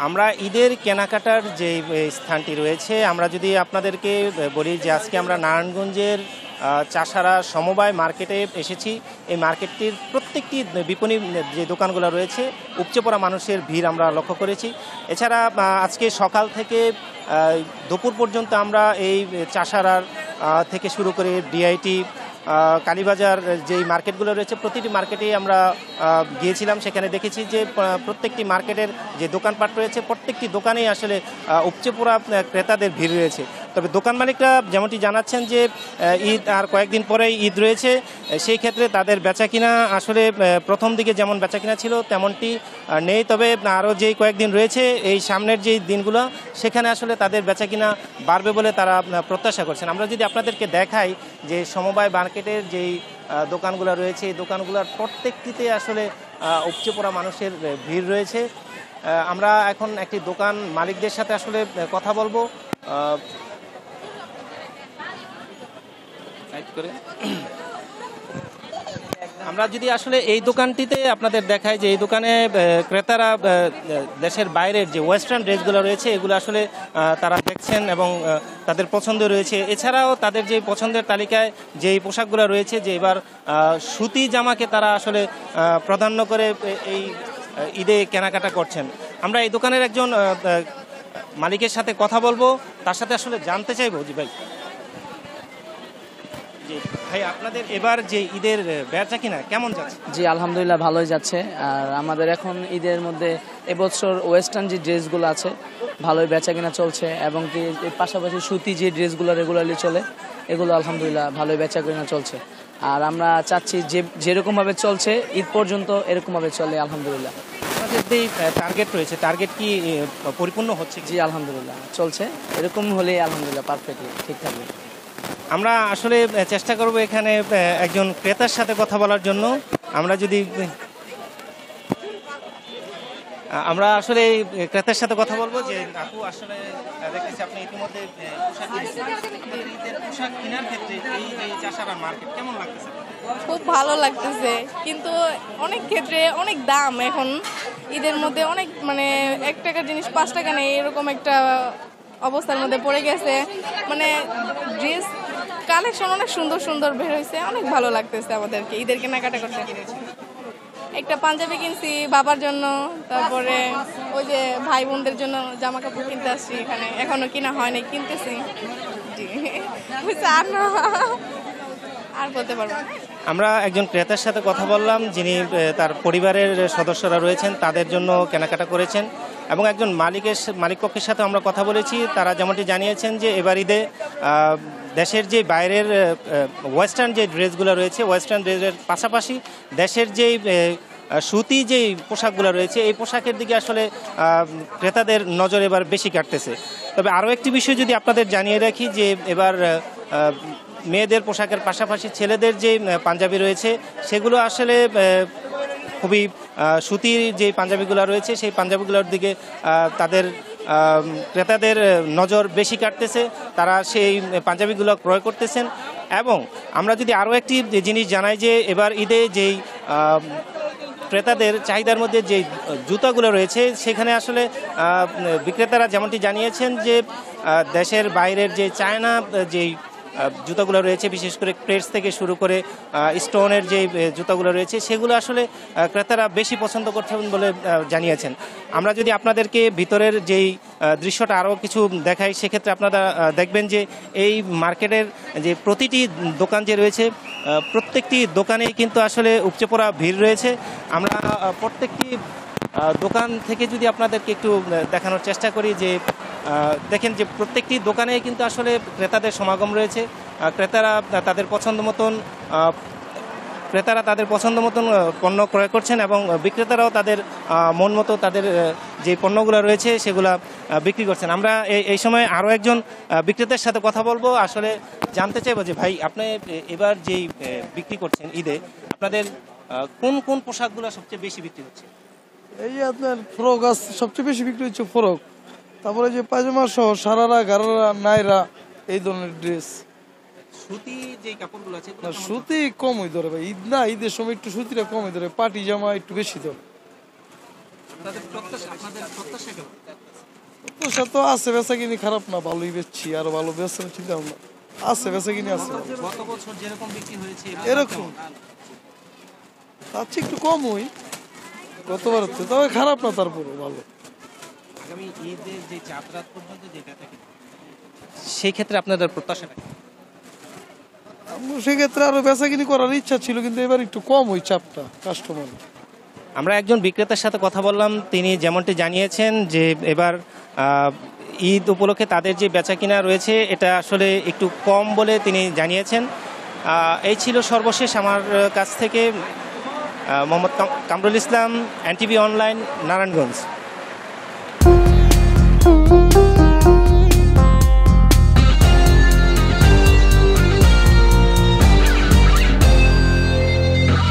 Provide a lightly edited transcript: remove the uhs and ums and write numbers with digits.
আমরা ঈদের কেনাকাটার যে স্থানটি রয়েছে, আমরা যদি আপনাদেরকে বলি যে আজকে আমরা নারায়ণগঞ্জের চাষারা সমবায় মার্কেটে এসেছি। এই মার্কেটটির প্রত্যেকটি বিপণী যে দোকানগুলো রয়েছে, উপচে পড়া মানুষের ভিড় আমরা লক্ষ্য করেছি। এছাড়া আজকে সকাল থেকে দুপুর পর্যন্ত আমরা এই চাষারার থেকে শুরু করে ডিআইটি, কালীবাজার যেই মার্কেটগুলো রয়েছে, প্রতিটি মার্কেটেই আমরা গিয়েছিলাম। সেখানে দেখেছি যে প্রত্যেকটি মার্কেটের যে দোকানপাট রয়েছে, প্রত্যেকটি দোকানেই আসলে উপচে পড়া ক্রেতাদের ভিড় রয়েছে। তবে দোকান মালিকরা যেমনটি জানাচ্ছেন যে ঈদ আর কয়েকদিন পরেই ঈদ রয়েছে, সেই ক্ষেত্রে তাদের বেচাকিনা আসলে প্রথম দিকে যেমন বেচাকিনা ছিল তেমনটি নেই। তবে আরও যেই কয়েকদিন রয়েছে এই সামনের যেই দিনগুলো, সেখানে আসলে তাদের বেচাকিনা বাড়বে বলে তারা প্রত্যাশা করছেন। আমরা যদি আপনাদেরকে দেখাই যে সমবায় মার্কেটের যেই দোকানগুলো রয়েছে, এই দোকানগুলোর প্রত্যেকটিতে আসলে উপচে পড়া মানুষের ভিড় রয়েছে। আমরা এখন একটি দোকান মালিকদের সাথে আসলে কথা বলবো। আমরা যদি আসলে এই দোকানটিতে আপনাদের দেখাই যে এই দোকানে ক্রেতারা দেশের বাইরের যে ওয়েস্টার্ন ড্রেসগুলো রয়েছে এগুলো আসলে তারা দেখছেন এবং তাদের পছন্দ রয়েছে। এছাড়াও তাদের যে পছন্দের তালিকায় যেই পোশাকগুলো রয়েছে, যে এবার সুতি জামাকে তারা আসলে প্রাধান্য করে এই ঈদে কেনাকাটা করছেন। আমরা এই দোকানের একজন মালিকের সাথে কথা বলবো, তার সাথে আসলে জানতে চাইবো যে ভাই আপনাদের এবার যে ঈদের বেচা কিনা কেমন যাচ্ছে? জি আলহামদুলিল্লাহ ভালোই যাচ্ছে। আর আমাদের এখন ঈদের মধ্যে এবছর ওয়েস্টার্ন যে ড্রেসগুলো আছে ভালোই বেচা কিনা চলছে, এবং কি এর পাশাপাশি সুতি যে ড্রেসগুলো রেগুলারলি চলে এগুলো আলহামদুলিল্লাহ ভালোই বেচা কিনা চলছে। আর আমরা চাচ্ছি যে যেরকমভাবে চলছে ঈদ পর্যন্ত এরকমভাবে চলে আলহামদুলিল্লাহ। আপনাদের যে টার্গেট রয়েছে, টার্গেট কি পরিপূর্ণ হচ্ছে? জি আলহামদুলিল্লাহ চলছে, এরকম হলেই আলহামদুলিল্লাহ পারফেক্টলি ঠিক থাকবে। আমরা আসলে চেষ্টা করব এখানে একজন ক্রেতার সাথে কথা বলার জন্য। আমরা আসলে ক্রেতার সাথে কথা বলবো যে আপু আসলে দেখতেছি আপনি ইতিমধ্যে পোশাক কেনার ক্ষেত্রে এই যে চাষারা মার্কেট কেমন লাগতেছে? খুব ভালো লাগতেছে, কিন্তু অনেক ক্ষেত্রে অনেক দাম এখন ঈদের মধ্যে, অনেক মানে 1 টাকার জিনিস 5 টাকা নেই, এরকম একটা অবস্থার মধ্যে পড়ে গেছে। মানে ড্রেস কালেকশন অনেক সুন্দর সুন্দর বের হয়েছে, অনেক ভালো লাগতেছে আমাদেরকে ঈদের কেনাকাটা করতে। একটা পাঞ্জাবি কিনছি বাবার জন্য, তারপরে ওই যে ভাই বোনদের জন্য জামা কাপড় কিনতে আসছি এখানে, এখনো কিনা হয়নি, কিনতেছি। আর বলতে পারবো। আমরা একজন ক্রেতার সাথে কথা বললাম, যিনি তার পরিবারের সদস্যরা রয়েছেন তাদের জন্য কেনাকাটা করেছেন, এবং একজন মালিক পক্ষের সাথে আমরা কথা বলেছি। তারা যেমনটি জানিয়েছেন যে এবার ঈদে দেশের যে বাইরের ওয়েস্টার্ন যে ড্রেসগুলো রয়েছে, ওয়েস্টার্ন ড্রেসের পাশাপাশি দেশের যেই সুতি যেই পোশাকগুলো রয়েছে এই পোশাকের দিকে আসলে ক্রেতাদের নজর এবার বেশি কাটতেছে। তবে আরও একটি বিষয় যদি আপনাদের জানিয়ে রাখি যে এবার মেয়েদের পোশাকের পাশাপাশি ছেলেদের যে পাঞ্জাবি রয়েছে সেগুলো আসলে খুবই সুতির যে পাঞ্জাবিগুলো রয়েছে সেই পাঞ্জাবিগুলোর দিকে তাদের ক্রেতাদের নজর বেশি কাটতেছে, তারা সেই পাঞ্জাবিগুলো ক্রয় করতেছেন। এবং আমরা যদি আরও একটি জিনিস জানাই যে এবার ঈদে যেই ক্রেতাদের চাহিদার মধ্যে যে জুতাগুলো রয়েছে সেখানে আসলে বিক্রেতারা যেমনটি জানিয়েছেন যে দেশের বাইরের যে চায়না যেই জুতাগুলো রয়েছে, বিশেষ করে প্রেস থেকে শুরু করে স্টোনের যে জুতাগুলো রয়েছে সেগুলো আসলে ক্রেতারা বেশি পছন্দ করছেন বলে জানিয়েছেন। আমরা যদি আপনাদেরকে ভিতরের যেই দৃশ্যটা আরও কিছু দেখাই, সেক্ষেত্রে আপনারা দেখবেন যে এই মার্কেটের যে প্রতিটি দোকান যে রয়েছে প্রত্যেকটি দোকানেই কিন্তু আসলে উপচে পড়া ভিড় রয়েছে। আমরা প্রত্যেকটি দোকান থেকে যদি আপনাদেরকে একটু দেখানোর চেষ্টা করি যে দেখেন যে প্রত্যেকটি দোকানে কিন্তু আসলে ক্রেতাদের সমাগম রয়েছে। ক্রেতারা তাদের পছন্দ মতন পণ্য ক্রয় করছেন, এবং বিক্রেতারাও তাদের মন মতো তাদের যে পণ্যগুলো রয়েছে সেগুলা বিক্রি করছেন। আমরা এই সময় আরও একজন বিক্রেতার সাথে কথা বলবো, আসলে জানতে চাইবো যে ভাই আপনি এবার যেই বিক্রি করছেন ঈদে আপনাদের কোন কোন পোশাকগুলো সবচেয়ে বেশি বিক্রি হচ্ছে? এই যে আপনার ফ্রক সবচেয়ে বেশি বিক্রি হচ্ছে, ফ্রক, তারপরে যে পায়জামা সহ সারারা গারারা নাইরা এই ধরনের ড্রেস। সুতি যে কাপড়গুলো আছে সুতি কমই ধরে ভাই, ঈদ না, ঈদের সময় একটু সুতিটা কমই ধরে, পাটি জামা একটু বেশি ধরে। তাদের প্রত্যাশা, আপনাদের প্রত্যাশা কেমন? প্রত্যাশা তো আছে, বেচা কিনি খারাপ না, ভালোই বেচছি, আরো ভালো বেচার চিন্তা ভাবনা আছে, বেচা কিনি আছে। গত বছর যেরকম বিক্রি হয়েছে এরকম তার চেয়ে একটু কম হই গতবার, তবে খারাপ না, তারপরে ভালো। আগামী ঈদের যে চাঁদ রাত পর্যন্ত যে বেচা কিনা, সেই ক্ষেত্রে আপনাদের প্রত্যাশাটা কি? সেক্ষেত্রে আরো বেচা কিনি করার ইচ্ছা ছিল, কিন্তু এবার একটু কম ওই চাপটা কাস্টমার। আমরা একজন বিক্রেতার সাথে কথা বললাম, তিনি যেমনটি জানিয়েছেন যে এবার ঈদ উপলক্ষে তাদের যে বেচাকিনা রয়েছে এটা আসলে একটু কম বলে তিনি জানিয়েছেন। এই ছিল সর্বশেষ আমার কাছ থেকে মোহাম্মদ কামরুল ইসলাম, এনটিভি অনলাইন, নারায়ণগঞ্জ।